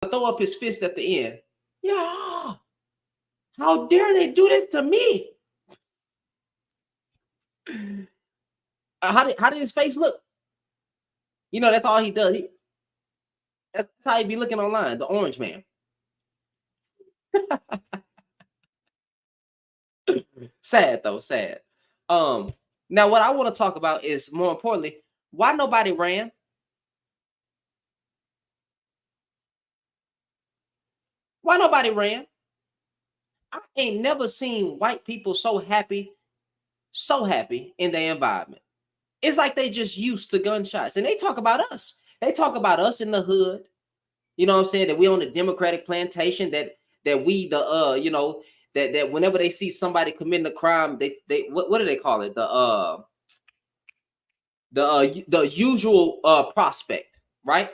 throw up his fist at the end. Yeah, how dare they do this to me? How did his face look? You know, that's all he does. That's how he be looking online, the orange man. Sad though, sad. Now what I want to talk about is more importantly, why nobody ran? Why nobody ran? I ain't never seen white people so happy in their environment. It's like they just used to gunshots. And they talk about us. They talk about us in the hood. You know what I'm saying? That we on the Democratic plantation, that we the that whenever they see somebody committing a crime, they what do they call it? The usual prospect, right?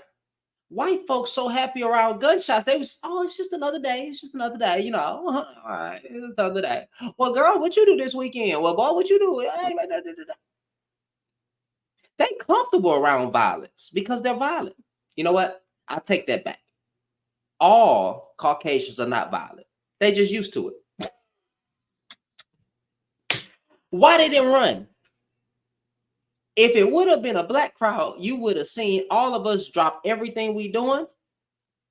White folks so happy around gunshots. They was, oh, it's just another day. It's just another day, you know. All right, it's another day. Well, girl, what you do this weekend? Well, boy, what you do? They comfortable around violence because they're violent. You know what? I take that back. All Caucasians are not violent. They just used to it. Why they didn't run? If it would have been a black crowd, you would have seen all of us drop everything we doing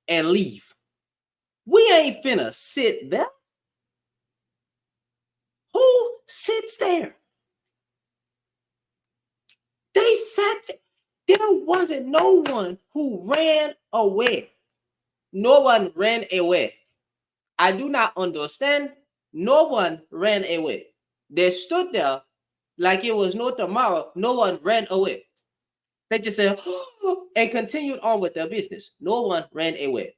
and leave. We ain't finna sit there. Who sits there? They sat there. There wasn't no one who ran away. No one ran away. I do not understand. No one ran away. They stood there like it was no tomorrow. No one ran away. They just said, and continued on with their business. No one ran away.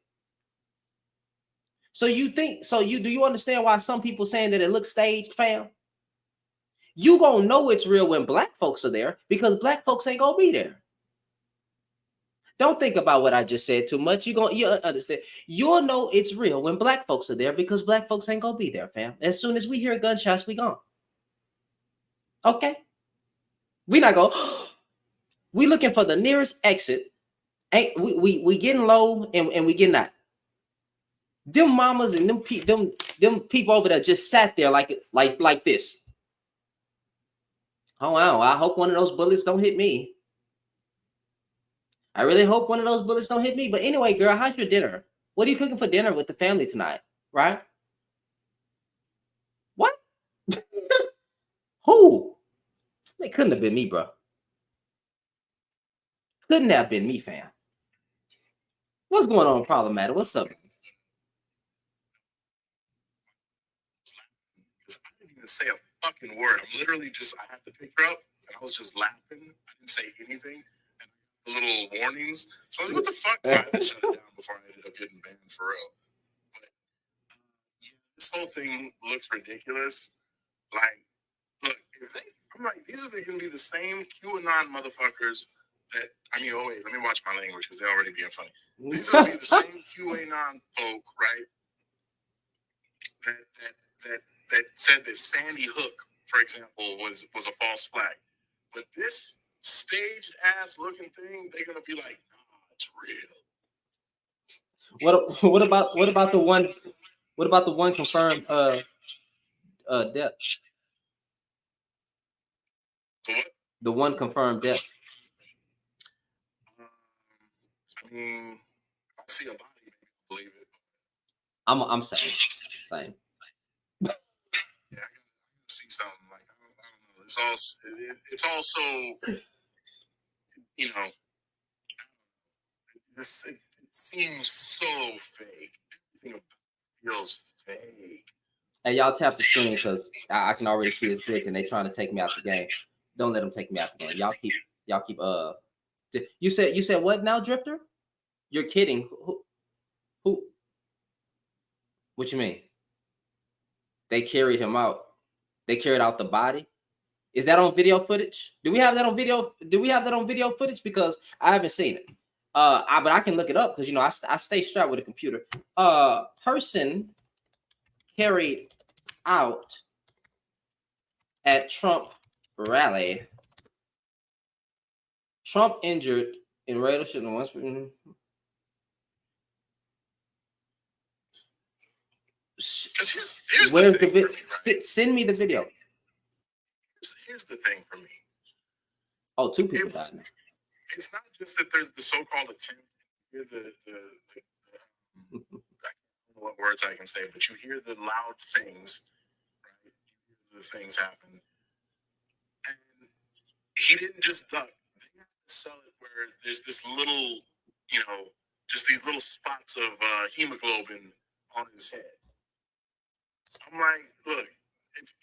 So you do you understand why some people saying that it looks staged, fam? You gonna know it's real when black folks are there because black folks ain't gonna be there. Don't think about what I just said too much. You understand. You'll know it's real when black folks are there because black folks ain't gonna be there, fam. As soon as we hear gunshots, we gone. Okay. We not going. We looking for the nearest exit. Ain't we getting low and we getting out. Them mamas and them people over there just sat there like this. Oh wow! I hope one of those bullets don't hit me. I really hope one of those bullets don't hit me. But anyway, girl, how's your dinner? What are you cooking for dinner with the family tonight? Right? What? Who? It couldn't have been me, bro. Couldn't have been me, fam. What's going on, problematic? What's up? I didn't even say a fucking word. I'm literally just, I had the picture up and I was just laughing. I didn't say anything. And the little warnings. So I was like, what the fuck? So I had to shut it down before I ended up getting banned for real. But yeah, this whole thing looks ridiculous. Like, look, if they, I'm like, these are going to be the same QAnon motherfuckers that, I mean, oh wait, let me watch my language because they're already being funny. These are going to be the same QAnon folk, right? That said that Sandy Hook, for example, was a false flag. But this staged ass looking thing, they're gonna be like, nah, it's real. What about the one? What about the one confirmed death? What? The one confirmed death. I mean, I see a body, believe it. I'm saying. Yeah, I gotta see something like I don't know. It's also you know it seems so fake. Everything feels fake. Hey, y'all tap the screen because I can already see it's big and they trying to take me out the game. Don't let them take me out the game. Y'all keep you said what now, Drifter? You're kidding. Who what you mean? They carried him out. They carried out the body. Is that on video footage? Do we have that on video? Do we have that on video footage? Because I haven't seen it. But I can look it up because you know I stay strapped with a computer. Person carried out at Trump rally. Trump injured in radar shooting once. Where's the video? Send me the video. Here's the thing for me. Oh, 2 people died now. It's not just that there's the so-called attempt. You hear I don't know what words I can say, but you hear the loud things, right? You hear the things happen, and he didn't just duck. They have to sell it where there's this little, just these little spots of hemoglobin on his head. I'm like, look,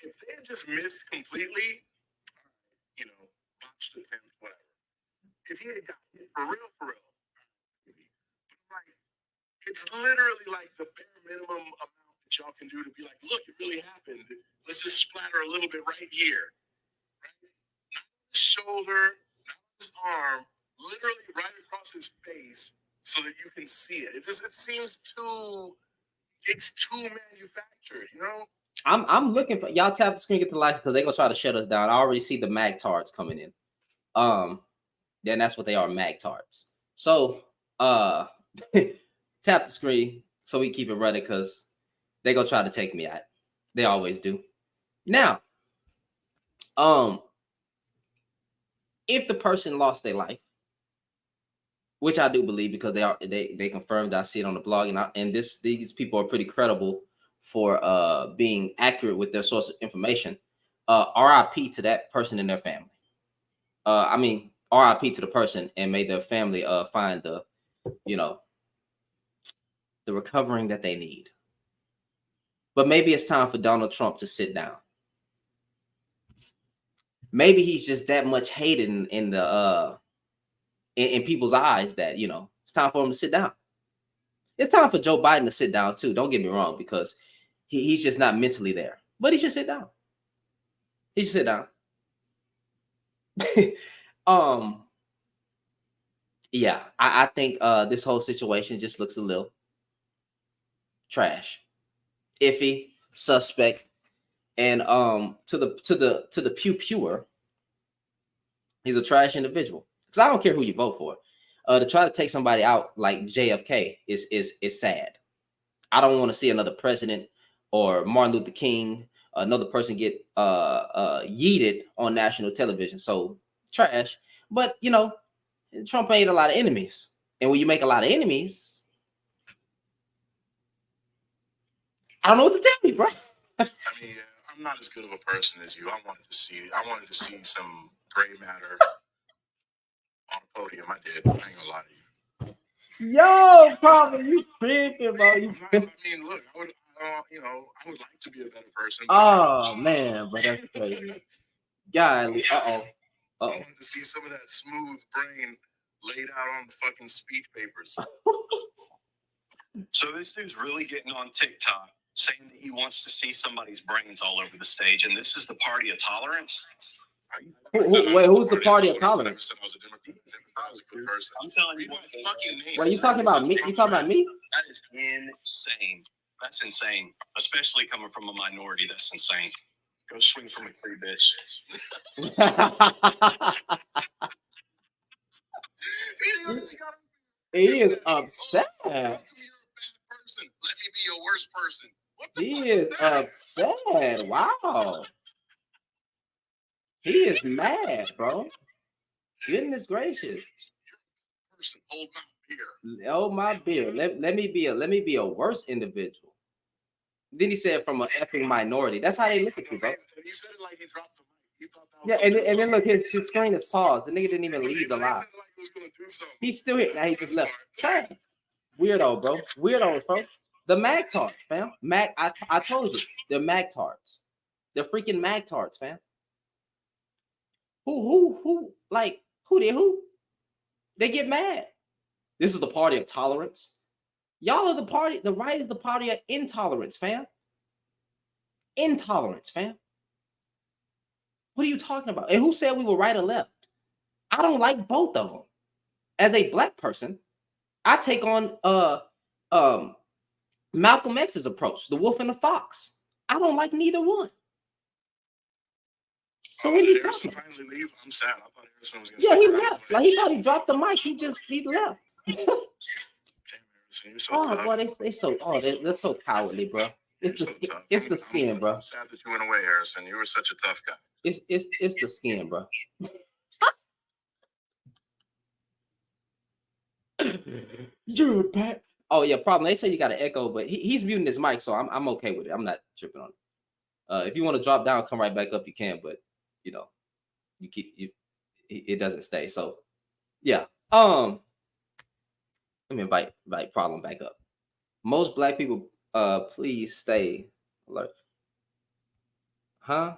if they had just missed completely, botched attempt, whatever. If he had got hit for real, but like, it's literally like the bare minimum amount that y'all can do to be like, look, it really happened. Let's just splatter a little bit right here, right? Not on his shoulder, not on his arm, literally right across his face, so that you can see it. It seems too manufactured, I'm looking for y'all. Tap the screen, get the lights, because they're gonna try to shut us down. I already see the mag tards coming in. Then that's what they are, mag tards. So tap the screen so we keep it running, because they gonna try to take me out. They always do. Now, if the person lost their life, which I do believe, because they confirmed, I see it on the blog, and these people are pretty credible for being accurate with their source of information. RIP to that person and their family. RIP to the person, and may their family find the recovering that they need. But maybe it's time for Donald Trump to sit down. Maybe he's just that much hated in people's eyes that it's time for him to sit down. It's time for Joe Biden to sit down too. Don't get me wrong, because he's just not mentally there. But he should sit down. He should sit down. Yeah, I think this whole situation just looks a little trash, iffy, suspect, and to the pewer, he's a trash individual. Because I don't care who you vote for. To try to take somebody out like JFK is sad. I don't want to see another president or Martin Luther King, another person get yeeted on national television. So trash. But Trump made a lot of enemies, and when you make a lot of enemies, I don't know what to tell you, bro. I mean, I'm not as good of a person as you. I wanted to see some gray matter on the podium. I did. I ain't gonna lie to you. Yo, probably you tripping, bro. I mean, look, I would like to be a better person. Oh man, but that's crazy. God, I wanted to see some of that smooth brain laid out on the fucking speech papers. So this dude's really getting on TikTok saying that he wants to see somebody's brains all over the stage, and this is the party of tolerance. Wait, who's the party of tolerance? I was a Democrat. I was a good person. I'm telling you, Wait, you talking about me? You talking about me? That is insane. That's insane, especially coming from a minority. That's insane. Go swing from a tree, bitch. He is upset. Person. Let me be your worst person. He is upset. Wow. He is mad, bro. Goodness gracious. Person, hold my beer. Oh my beer. Let me be a worse individual. Then he said from an effing minority. That's how they look at you, bro. He said it like he dropped the mic. He thought that was and then look, his screen is paused. The nigga didn't even leave the live. He's still here. Now he just left. Weirdo, bro. Weirdos, bro. The Magtards, fam. I told you. They're Magtards. They're freaking Magtards, fam. Who? Like, who? They get mad. This is the party of tolerance. Y'all are the party. The right is the party of intolerance, fam. Intolerance, fam. What are you talking about? And who said we were right or left? I don't like both of them. As a black person, I take on Malcolm X's approach, the wolf and the fox. I don't like neither one. So what are you talking about? Finally leave? I'm sad. I thought Harrison was gonna he left. Like he thought he dropped the mic. He left. Damn, Harrison, you're so tough. Boy, they're so cowardly, bro. It's You're the so tough. it's the skin, I'm bro. sad that you went away, Harrison. You were such a tough guy. It's the skin, bro. You're back. Oh yeah, problem. They say you got an echo, but he's muting his mic, so I'm okay with it. I'm not tripping on it. If you want to drop down, come right back up, you can, but you know, it doesn't stay. So yeah. Let me invite problem back up. Most black people, please stay alert. Huh?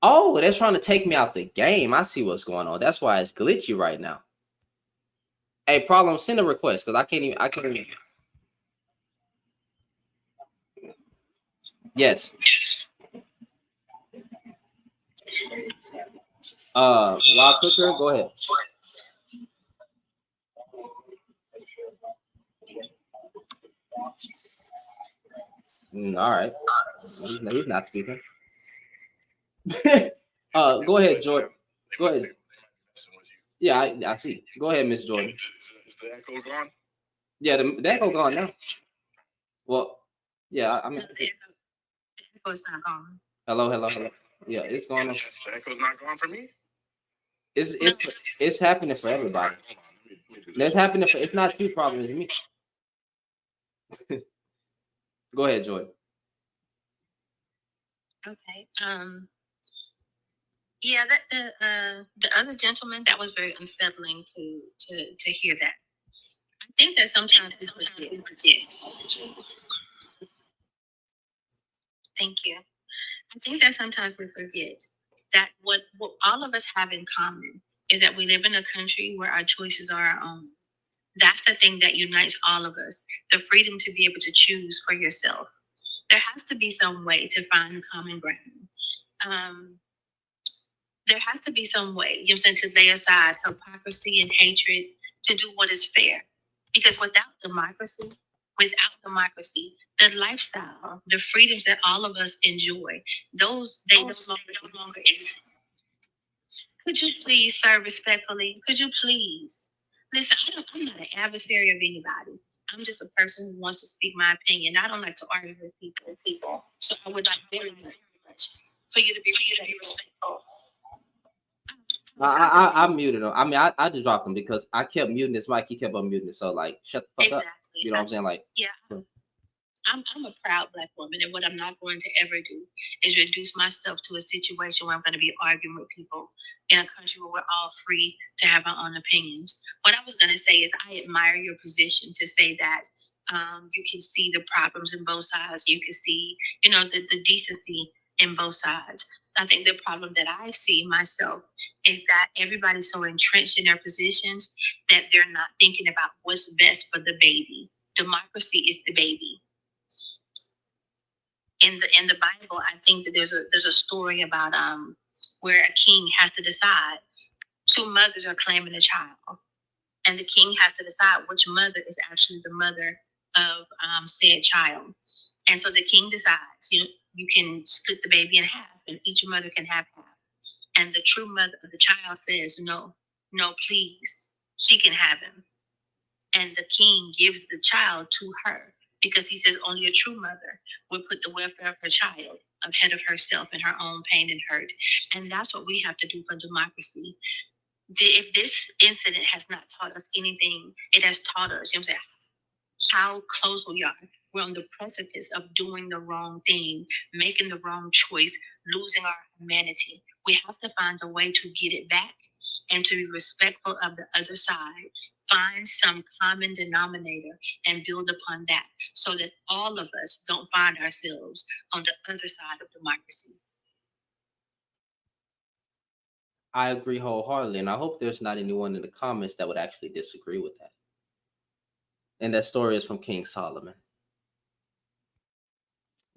Oh, they're trying to take me out the game. I see what's going on. That's why it's glitchy right now. Hey, problem, send a request because I can't even. Yes. Rob Cooker, go ahead. All right. He's not speaking. Go ahead, Jordan. Go ahead. Yeah, I see. Go ahead, Miss Jordan. Is the echo gone? Yeah, the echo gone now. Well, yeah, I mean. The echo's not gone. Hello. Yeah, it's going on. The echo's not gone for me? It's happening for everybody. Right, hold on. Let me It's happening for. It's not two problems. Me. Go ahead, Jordan. Okay. Yeah, that the other gentleman, that was very unsettling to hear that. I think that sometimes we forget. Thank you. I think that sometimes we forget that what all of us have in common is that we live in a country where our choices are our own. That's the thing that unites all of us, the freedom to be able to choose for yourself. There has to be some way to find common ground. There has to be some way, you know what I'm saying, to lay aside hypocrisy and hatred to do what is fair. Because without democracy, the lifestyle, the freedoms that all of us enjoy, those they no longer exist. Could you please, sir, respectfully? Could you please listen? I'm not an adversary of anybody. I'm just a person who wants to speak my opinion. I don't like to argue with people. So I would like very much for you to be respectful. I muted him. I mean, I just dropped him because I kept muting this mic. He kept unmuting it. So like, shut the fuck up. You know what I'm saying? Like, yeah. I'm a proud Black woman, and what I'm not going to ever do is reduce myself to a situation where I'm going to be arguing with people in a country where we're all free to have our own opinions. What I was going to say is I admire your position to say that you can see the problems in both sides. You can see, the decency in both sides. I think the problem that I see myself is that everybody's so entrenched in their positions that they're not thinking about what's best for the baby. Democracy is the baby. In the Bible, I think that there's a story about where a king has to decide. Two mothers are claiming a child, and the king has to decide which mother is actually the mother of said child. And so the king decides, you can split the baby in half, and each mother can have half. And the true mother of the child says, no, please, she can have him. And the king gives the child to her, because he says only a true mother would put the welfare of her child ahead of herself and her own pain and hurt. And that's what we have to do for democracy. If this incident has not taught us anything, it has taught us, how close we are. We're on the precipice of doing the wrong thing, making the wrong choice, losing our humanity. We have to find a way to get it back and to be respectful of the other side. Find some common denominator and build upon that so that all of us don't find ourselves on the other side of democracy. I agree wholeheartedly, and I hope there's not anyone in the comments that would actually disagree with that. And that story is from King Solomon.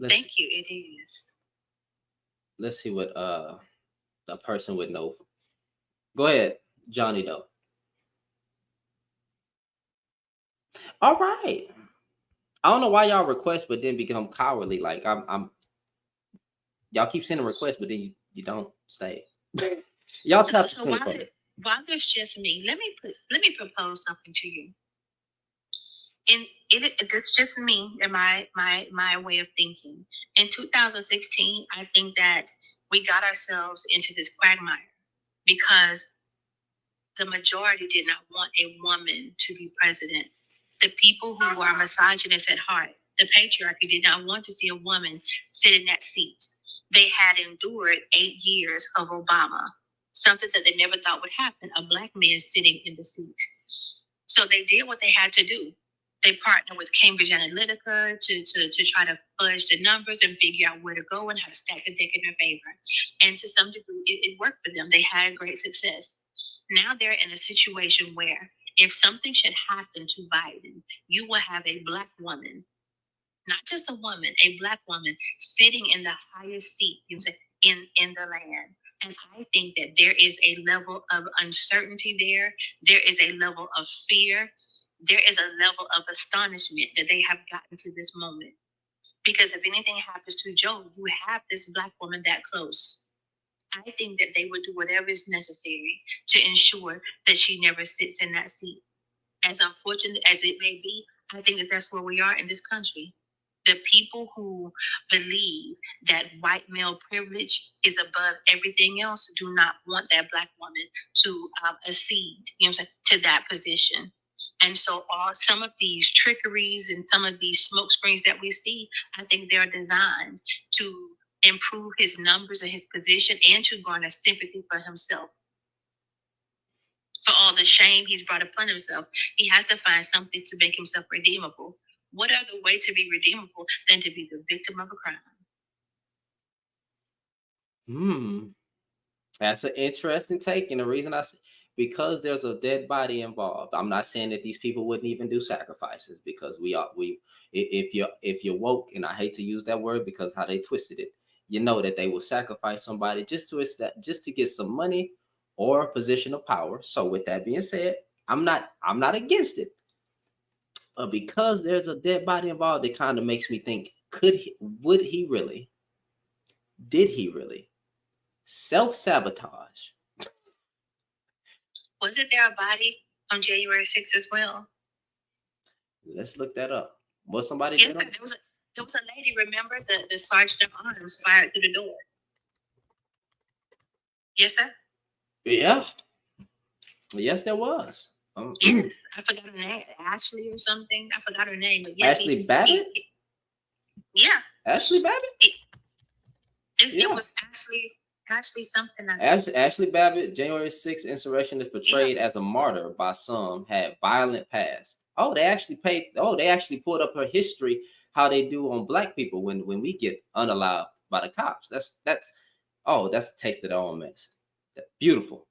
Thank you. It is. Let's see what a person would know. Go ahead, Johnny Doe. All right. I don't know why y'all request, but then become cowardly. Like I'm. Y'all keep sending requests, but then you don't stay. Y'all tap. So while there's just me, let me propose something to you. It's just me and my way of thinking. In 2016, I think that we got ourselves into this quagmire because the majority did not want a woman to be president. The people who are misogynist at heart, the patriarchy, did not want to see a woman sit in that seat. They had endured 8 years of Obama, something that they never thought would happen, a Black man sitting in the seat. So they did what they had to do. They partnered with Cambridge Analytica to try to fudge the numbers and figure out where to go and how to stack the deck in their favor. And to some degree, it worked for them. They had great success. Now they're in a situation where if something should happen to Biden, you will have a Black woman, not just a woman, a Black woman sitting in the highest seat, in the land. And I think that there is a level of uncertainty there. There is a level of fear. There is a level of astonishment that they have gotten to this moment. Because if anything happens to Joe, you have this Black woman that close. I think that they would do whatever is necessary to ensure that she never sits in that seat. As unfortunate as it may be, I think that that's where we are in this country. The people who believe that white male privilege is above everything else do not want that Black woman to accede, to that position. And so some of these trickeries and some of these smoke screens that we see, I think they're designed to improve his numbers and his position and to garner sympathy for himself. For all the shame he's brought upon himself, he has to find something to make himself redeemable. What other way to be redeemable than to be the victim of a crime? That's an interesting take. And the reason I say, because there's a dead body involved. I'm not saying that these people wouldn't even do sacrifices, because if you're woke, and I hate to use that word because how they twisted it, you know that they will sacrifice somebody just to get some money or a position of power. So with that being said, I'm not against it. But because there's a dead body involved, it kind of makes me think, did he really self-sabotage? Wasn't there a body on January 6th as well? Let's look that up. Was somebody Yes, there was a lady, remember, the sergeant of arms fired through the door. Yes, sir? Yeah. Yes, there was. Yes, I forgot her name. Ashley or something. I forgot her name. But yes, Ashley Babbitt? Yeah. Ashley Babbitt? It was Ashley something. Ashley Babbitt, January 6th insurrectionist portrayed as a martyr by some, had violent past. They actually pulled up her history, how they do on Black people when we get unalived by the cops. That's a taste of their own mess. Beautiful.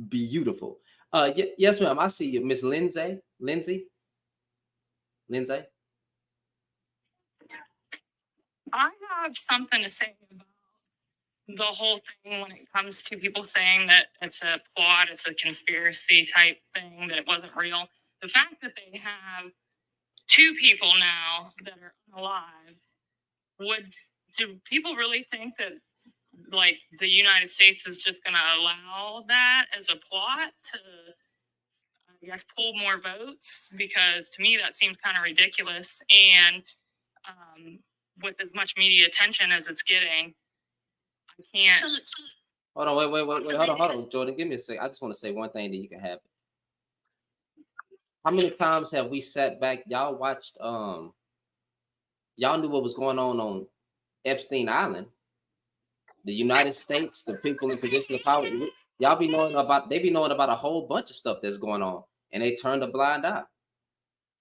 Beautiful. Yes, ma'am. I see you, Miss Lindsay. Lindsay. I have something to say about the whole thing when it comes to people saying that it's a plot, it's a conspiracy type thing, that it wasn't real. The fact that they have 2 people now that are unalive, do people really think that, like, the United States is just going to allow that as a plot to, I guess, pull more votes? Because to me that seems kind of ridiculous. And with as much media attention as it's getting, I can't. Hold on, wait. Hold on, Jordan. Give me a sec. I just want to say one thing that you can have. How many times have we sat back? Y'all watched, y'all knew what was going on Epstein Island. The United States, the people in position of power, they be knowing about a whole bunch of stuff that's going on, and they turned a blind eye.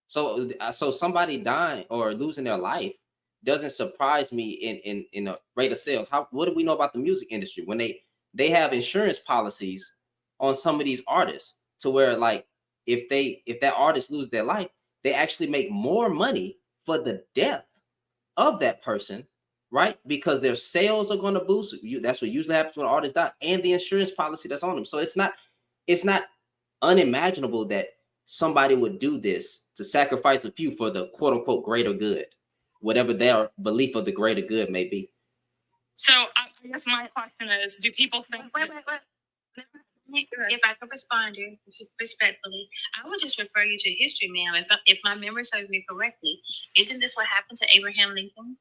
So somebody dying or losing their life doesn't surprise me in a rate of sales. What do we know about the music industry when they have insurance policies on some of these artists to where, like, if that artist lose their life, they actually make more money for the death of that person, right? Because their sales are going to boost. That's what usually happens when artists die, and the insurance policy that's on them. So it's not unimaginable that somebody would do this to sacrifice a few for the quote unquote greater good, whatever their belief of the greater good may be. So I guess my question is, do people think? Wait. If I could respond to respectfully, I would just refer you to history, ma'am. If my memory serves me correctly, isn't this what happened to Abraham Lincoln?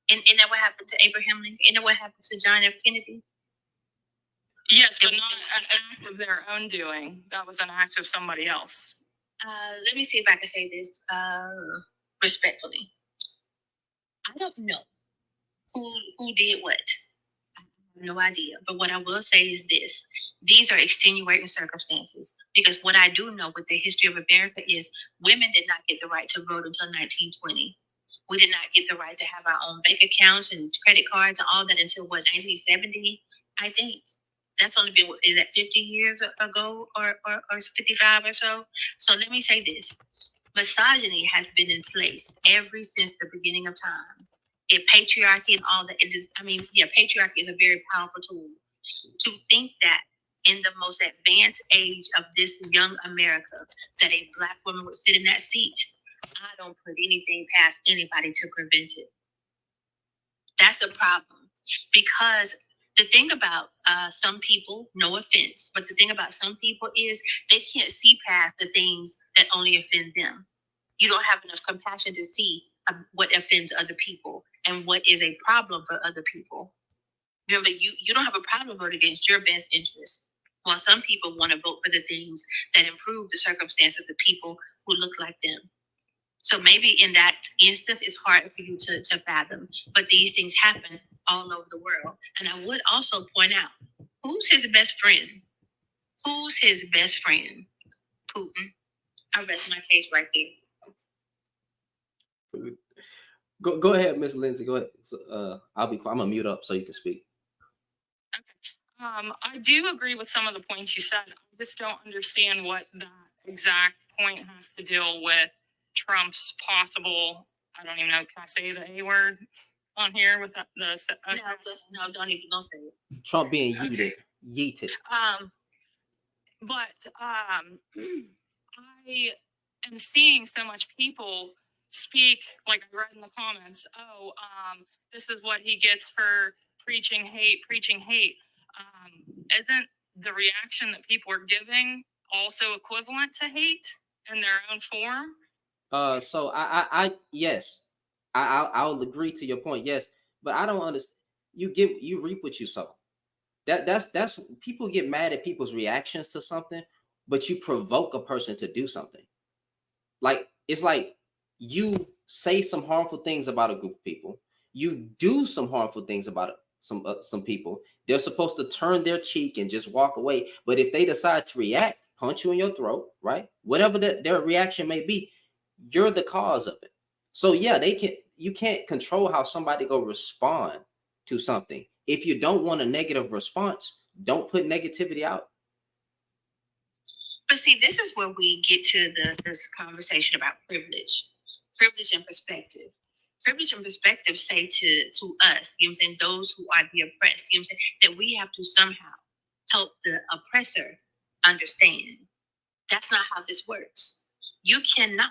Isn't that what happened to Abraham Lincoln? Isn't that what happened to John F. Kennedy? Yes, but not an act of their own doing. That was an act of somebody else. Let me see if I can say this respectfully. I don't know who did what. I have no idea. But what I will say is this: these are extenuating circumstances. Because what I do know with the history of America is women did not get the right to vote until 1920. We did not get the right to have our own bank accounts and credit cards and all that until what, 1970? I think that's only been, is that 50 years ago or 55 or so? So let me say this: misogyny has been in place ever since the beginning of time. And patriarchy and all that. Patriarchy is a very powerful tool. To think that in the most advanced age of this young America, that a Black woman would sit in that seat, I don't put anything past anybody to prevent it. That's the problem. Because the thing about some people, no offense, but the thing about some people is they can't see past the things that only offend them. You don't have enough compassion to see what offends other people and what is a problem for other people. Remember, you don't have a problem voting against your best interest. While some people want to vote for the things that improve the circumstance of the people who look like them. So maybe in that instance, it's hard for you to fathom, but these things happen all over the world. And I would also point out, who's his best friend? Who's his best friend? Putin. I rest my case right there. Go ahead, Miss Lindsay. Go ahead. So, I'll be quiet. I'm gonna mute up so you can speak. I do agree with some of the points you said. I just don't understand what that exact point has to deal with Trump's possible. I don't even know. Can I say the A word on here with No, don't say it. Trump being yeeted. But I am seeing so much people speak, like I read in the comments, this is what he gets for preaching hate. Isn't the reaction that people are giving also equivalent to hate in their own form? So yes, I'll agree to your point. Yes, but I don't understand. You reap what you sow. That's people get mad at people's reactions to something, but you provoke a person to do something. Like it's like you say some harmful things about a group of people, you do some harmful things about some people. They're supposed to turn their cheek and just walk away. But if they decide to react, punch you in your throat, right? Whatever their reaction may be, you're the cause of it. So yeah, you can't control how somebody go respond to something. If you don't want a negative response, don't put negativity out. But see, this is where we get to this conversation about privilege and perspective. Privilege and perspective say to us, you know what I'm saying, those who are the oppressed, you know what I'm saying, that we have to somehow help the oppressor understand. That's not how this works. You cannot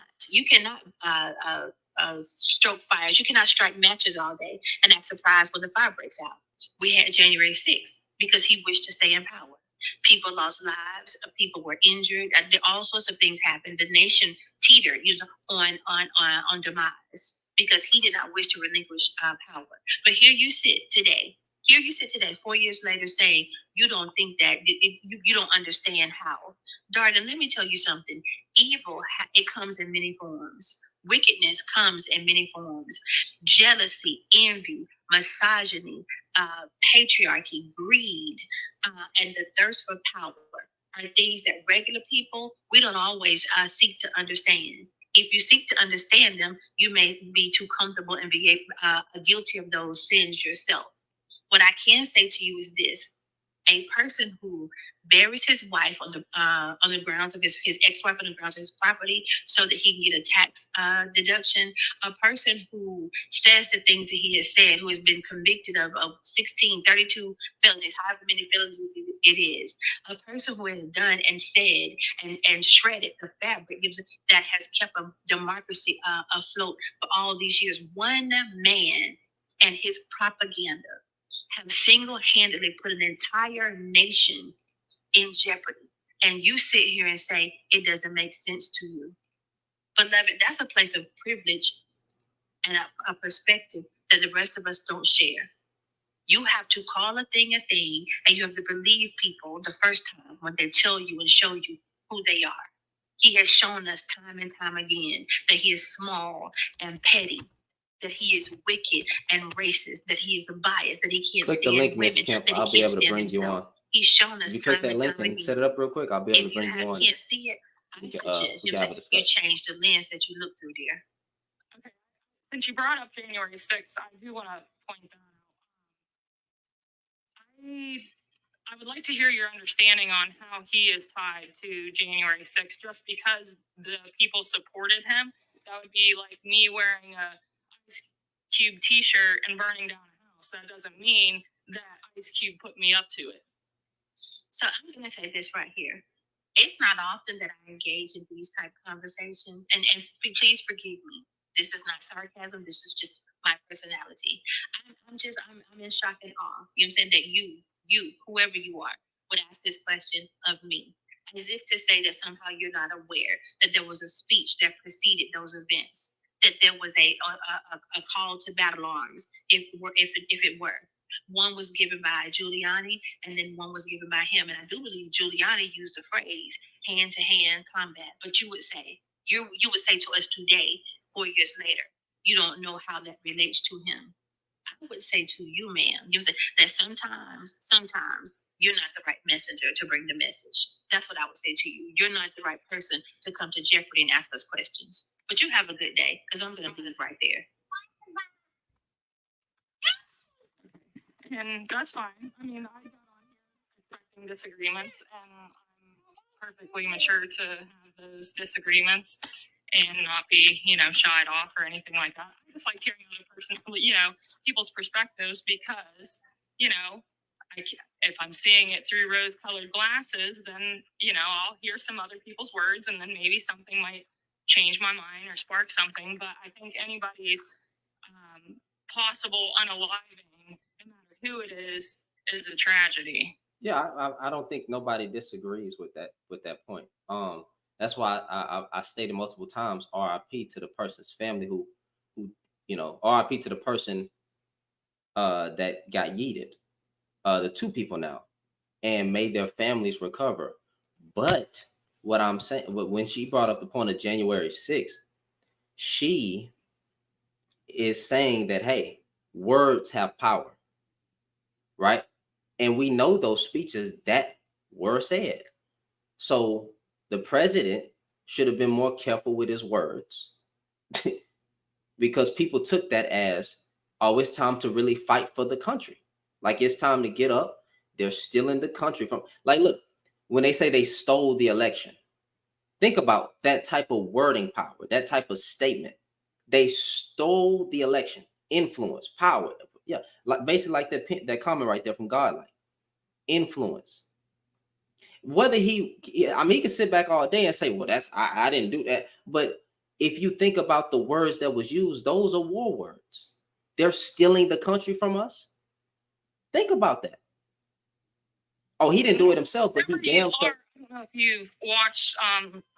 stroke fires. You cannot strike matches all day and act surprised when the fire breaks out. We had January 6th because he wished to stay in power. People lost lives. People were injured. All sorts of things happened. The nation teetered, on demise because he did not wish to relinquish power. But here you sit today. 4 years later, saying you don't think that you don't understand how. Darling, let me tell you something. Evil, it comes in many forms. Wickedness comes in many forms. Jealousy, envy, misogyny, patriarchy, greed, and the thirst for power are things that regular people, we don't always seek to understand. If you seek to understand them, you may be too comfortable and be guilty of those sins yourself. What I can say to you is this: a person who buries his wife on the grounds of his ex-wife on the grounds of his property so that he can get a tax deduction, a person who says the things that he has said, who has been convicted of 16, 32 felonies, however many felonies it is, a person who has done and said and shredded the fabric that has kept a democracy afloat for all these years. One man and his propaganda have single-handedly put an entire nation in jeopardy. And you sit here and say it doesn't make sense to you. Beloved, that's a place of privilege and a perspective that the rest of us don't share. You have to call a thing, and you have to believe people the first time when they tell you and show you who they are. He has shown us time and time again that he is small and petty, that he is wicked and racist, that he is biased, that he can't Click the stand link, Miss women, Kemp. that he I'll be can't able to stand bring you himself. on. He's shown us If you time click that and link time and again. set it up real quick, I'll be able If to bring you on. can't see it, I We can, suggest we can have a you discussion. change the lens that you look through there. Okay. Since you brought up January 6th, I do want to point that out. I would like to hear your understanding on how he is tied to January 6th, just because the people supported him. That would be like me wearing a Ice Cube t-shirt and burning down a house. That doesn't mean that Ice Cube put me up to it. So I'm going to say this right here. It's not often that I engage in these type of conversations, and please forgive me. This is not sarcasm. This is just my personality. I'm in shock and awe. You know what I'm saying? That you, whoever you are, would ask this question of me, as if to say that somehow you're not aware that there was a speech that preceded those events, that there was a call to battle arms, if it were. One was given by Giuliani, and then one was given by him. And I do believe Giuliani used the phrase hand-to-hand combat. But you would say to us today, 4 years later, you don't know how that relates to him. I would say to you, ma'am, you said that sometimes you're not the right messenger to bring the message. That's what I would say to you. You're not the right person to come to Jeopardy and ask us questions. But you have a good day, because I'm going to leave right there. And that's fine. I mean, I got on here expecting disagreements, and I'm perfectly mature to have those disagreements and not be, shied off or anything like that. I just like hearing other person, people's perspectives, because, if I'm seeing it through rose-colored glasses, then, I'll hear some other people's words, and then maybe something might change my mind or spark something. But I think anybody's possible unaliving, no matter who it is a tragedy. Yeah, I don't think nobody disagrees with that point. That's why I stated multiple times, RIP to the person's family who RIP to the person that got yeeted, the two people now, and made their families recover. But what I'm saying, when she brought up the point of January 6th, she is saying that, hey, words have power, right? And we know those speeches that were said. So the president should have been more careful with his words because people took that as, oh, it's time to really fight for the country. Like, it's time to get up. They're stealing the country from, like, look, when they say they stole the election, think about that type of wording power, that type of statement. They stole the election, influence, power. Yeah, like basically like that comment right there from God, like influence. Whether he can sit back all day and say, well, I didn't do that. But if you think about the words that was used, those are war words. They're stealing the country from us. Think about that. Oh, he didn't do it himself, but he damn sure. I don't know if you've watched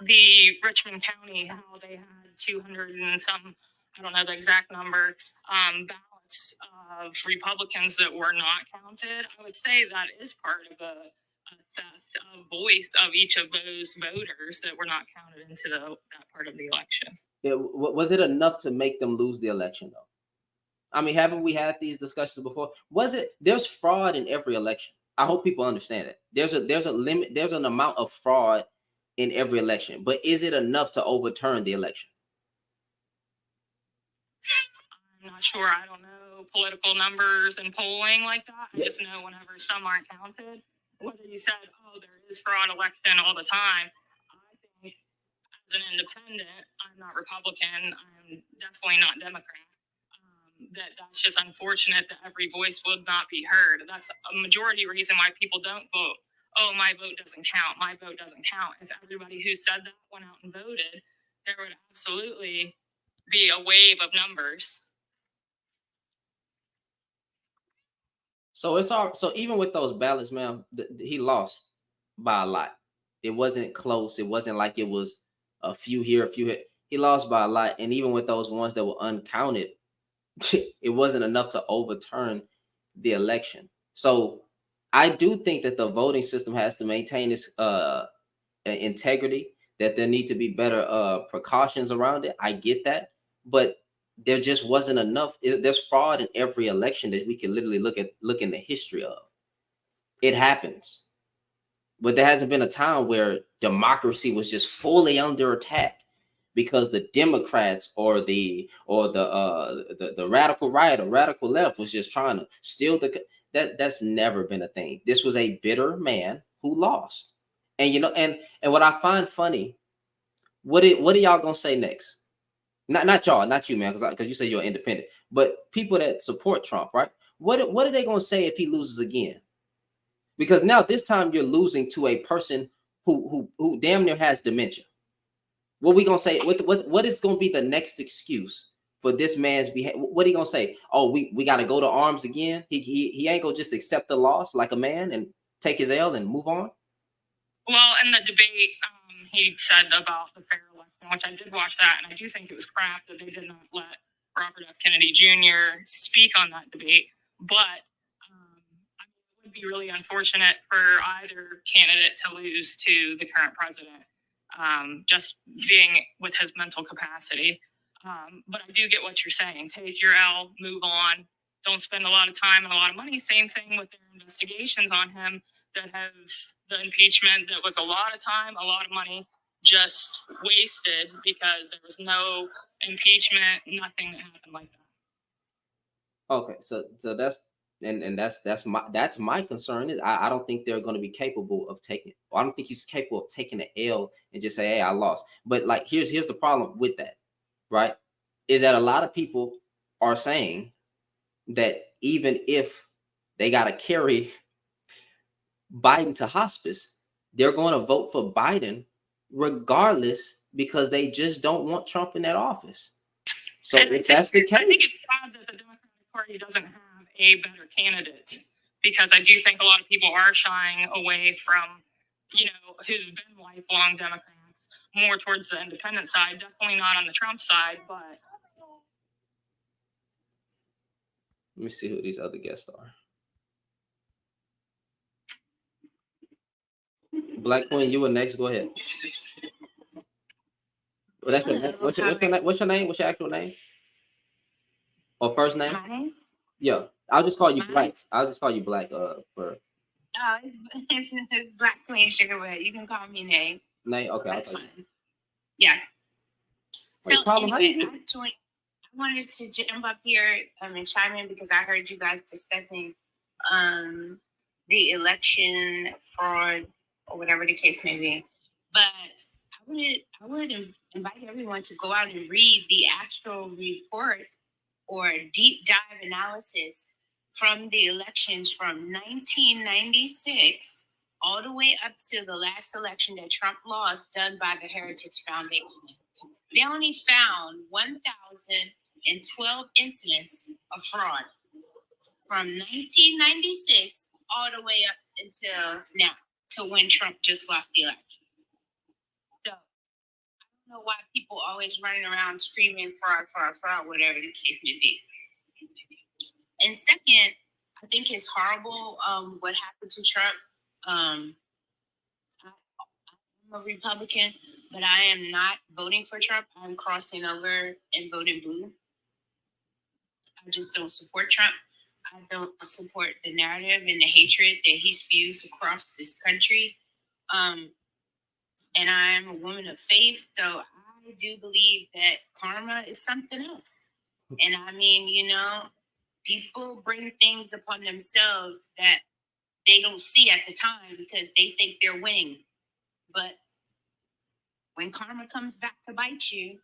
the Richmond County, how they had 200 and some, I don't know the exact number, ballots of Republicans that were not counted. I would say that is part of a theft of voice of each of those voters that were not counted into that part of the election. Yeah, was it enough to make them lose the election, though? I mean, haven't we had these discussions before? There's fraud in every election. I hope people understand it. There's a limit, there's an amount of fraud in every election, but is it enough to overturn the election? I'm not sure. I don't know political numbers and polling like that. I just know whenever some aren't counted, whether you said, oh, there is fraud election all the time, I think as an independent, I'm not Republican, I'm definitely not Democrat. That's just unfortunate that every voice would not be heard. That's a majority reason why people don't vote. Oh, my vote doesn't count. My vote doesn't count. If everybody who said that went out and voted, there would absolutely be a wave of numbers. So it's all. So even with those ballots, ma'am, he lost. by a lot. It wasn't close. It wasn't like it was a few here, a few here. He lost by a lot, and even with those ones that were uncounted, it wasn't enough to overturn the election. So I do think that the voting system has to maintain its integrity, that there need to be better precautions around it. I get that, but there just wasn't enough. There's fraud in every election that we can literally look in the history of. It happens, but there hasn't been a time where democracy was just fully under attack because the Democrats or the radical right or radical left was just trying to steal the. That's never been a thing. This was a bitter man who lost. And and what I find funny, what are y'all gonna say next? Not y'all, not you, man, because you say you're independent, but people that support Trump, right? What are they gonna say if he loses again? Because now this time you're losing to a person who damn near has dementia. What we gonna say? What is gonna be the next excuse for this man's behavior? What are he gonna say? Oh, we got to go to arms again. He ain't gonna just accept the loss like a man and take his L and move on. Well, in the debate, he said about the fair election, which I did watch that, and I do think it was crap that they did not let Robert F. Kennedy Jr. speak on that debate. But it would be really unfortunate for either candidate to lose to the current president, just being with his mental capacity. But I do get what you're saying. Take your L, move on. Don't spend a lot of time and a lot of money. Same thing with their investigations on him that have the impeachment that was a lot of time, a lot of money just wasted because there was no impeachment, nothing that happened like that. Okay, so that's my concern is I don't think they're going to be capable of taking. I don't think he's capable of taking an L and just say, hey, I lost. But like here's the problem with that, right? Is that a lot of people are saying that even if they got to carry Biden to hospice, they're going to vote for Biden regardless because they just don't want Trump in that office. So if that's the I think case, it's sad that the Democratic Party doesn't have a better candidate because I do think a lot of people are shying away from, who've been lifelong Democrats more towards the independent side. Definitely not on the Trump side, but. let me see who these other guests are. Black Queen, you were next. Go ahead. Well, that's your name. What's your name? What's your actual name? Or first name? Mine? Yeah, I'll just call you Mine? Black. I'll just call you Black. For Oh, it's Black Queen Sugarwood. You can call me Nay. name. Okay, That's I'll call fine. Yeah. Wait, So problem, how anyway, you I wanted to jump up here and chime in because I heard you guys discussing the election fraud or whatever the case may be. But I would invite everyone to go out and read the actual report or deep dive analysis from the elections from 1996 all the way up to the last election that Trump lost, done by the Heritage Foundation. They only found 1,012 incidents of fraud from 1996 all the way up until now, to when Trump just lost the election. So I don't know why people always running around screaming fraud, whatever the case may be. And second, I think it's horrible what happened to Trump. I'm a Republican, but I am not voting for Trump. I'm crossing over and voting blue. I just don't support Trump. I don't support the narrative and the hatred that he spews across this country. And I'm a woman of faith, so I do believe that karma is something else. And I mean, people bring things upon themselves that they don't see at the time because they think they're winning. But when karma comes back to bite you,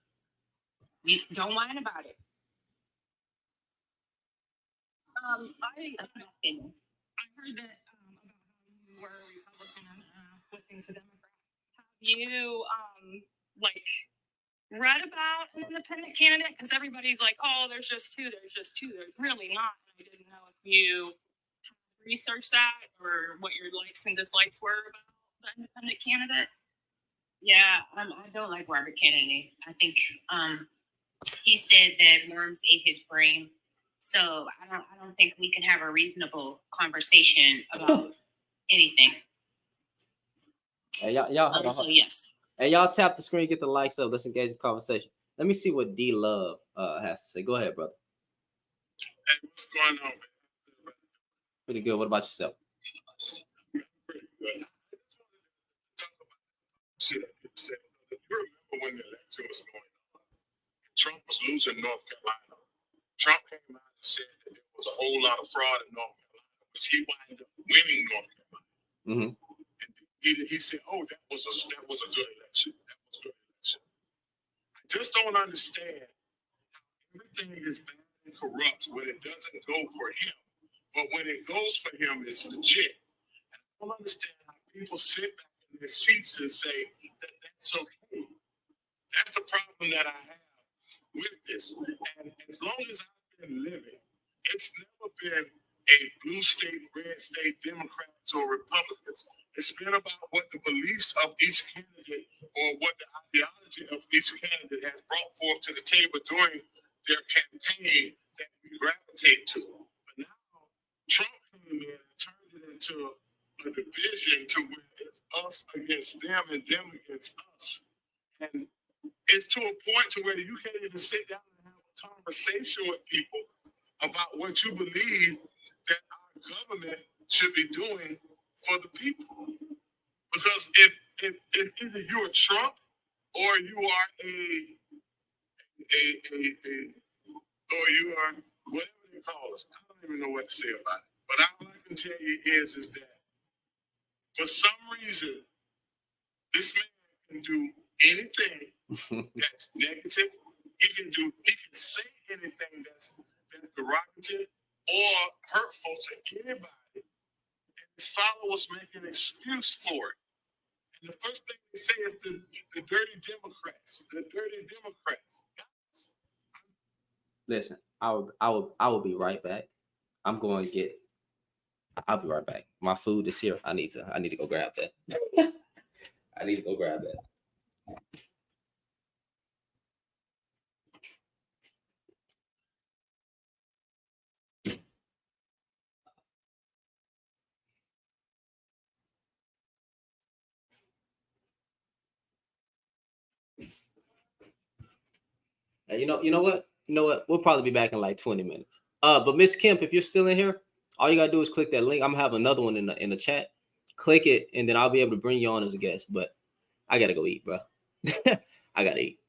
you don't whine about it. That's my opinion. I heard that about how you were a Republican flipping to Democrat. Have you read about an independent candidate? Because everybody's like, oh, there's just two. There's really not. I didn't know if you researched that or what your likes and dislikes were about the independent candidate? Yeah, I don't like Robert Kennedy. I think he said that worms ate his brain. So I don't think we can have a reasonable conversation about anything. Hey, y'all, hold on, So hold on. yes. Hey, y'all tap the screen, get the likes up. Let's engage the conversation. Let me see what D Love has to say. Go ahead, brother. Hey, what's going on, man? Pretty good. What about yourself? Pretty good. I just wanted to talk about shit that people said. You remember when the election was going on? Trump was losing North Carolina. Trump came out and said that there was a whole lot of fraud in North Carolina, which he wound up winning North Carolina. Mm-hmm. And he said, "Oh, that was a good election. That was a good election." I just don't understand how everything is bad and corrupt when it doesn't go for him, but when it goes for him, it's legit. And I don't understand how people sit back in their seats and say that that's okay. That's the problem that I have with this. And as long as I've been living, it's never been a blue state, red state, Democrats or Republicans. It's been about what the beliefs of each candidate or what the ideology of each candidate has brought forth to the table during their campaign that we gravitate to. But now Trump came in and turned it into a division to where it's us against them and them against us. And it's to a point to where you can't even sit down and have a conversation with people about what you believe that our government should be doing for the people. Because if either you're Trump or you are or you are whatever they call us, I don't even know what to say about it. But all I can tell you is that for some reason, this man can do anything that's negative. He can say anything that's derogative or hurtful to anybody, and his followers make an excuse for it. And the first thing they say is the dirty Democrats, the dirty Democrats. Guys, Listen, I will be right back. I'll be right back. My food is here. I need to go grab that. I need to go grab that. And you know what? We'll probably be back in like 20 minutes. But Miss Kemp, if you're still in here, all you gotta do is click that link. I'm gonna have another one in the chat. Click it, and then I'll be able to bring you on as a guest. But I gotta go eat, bro. I gotta eat.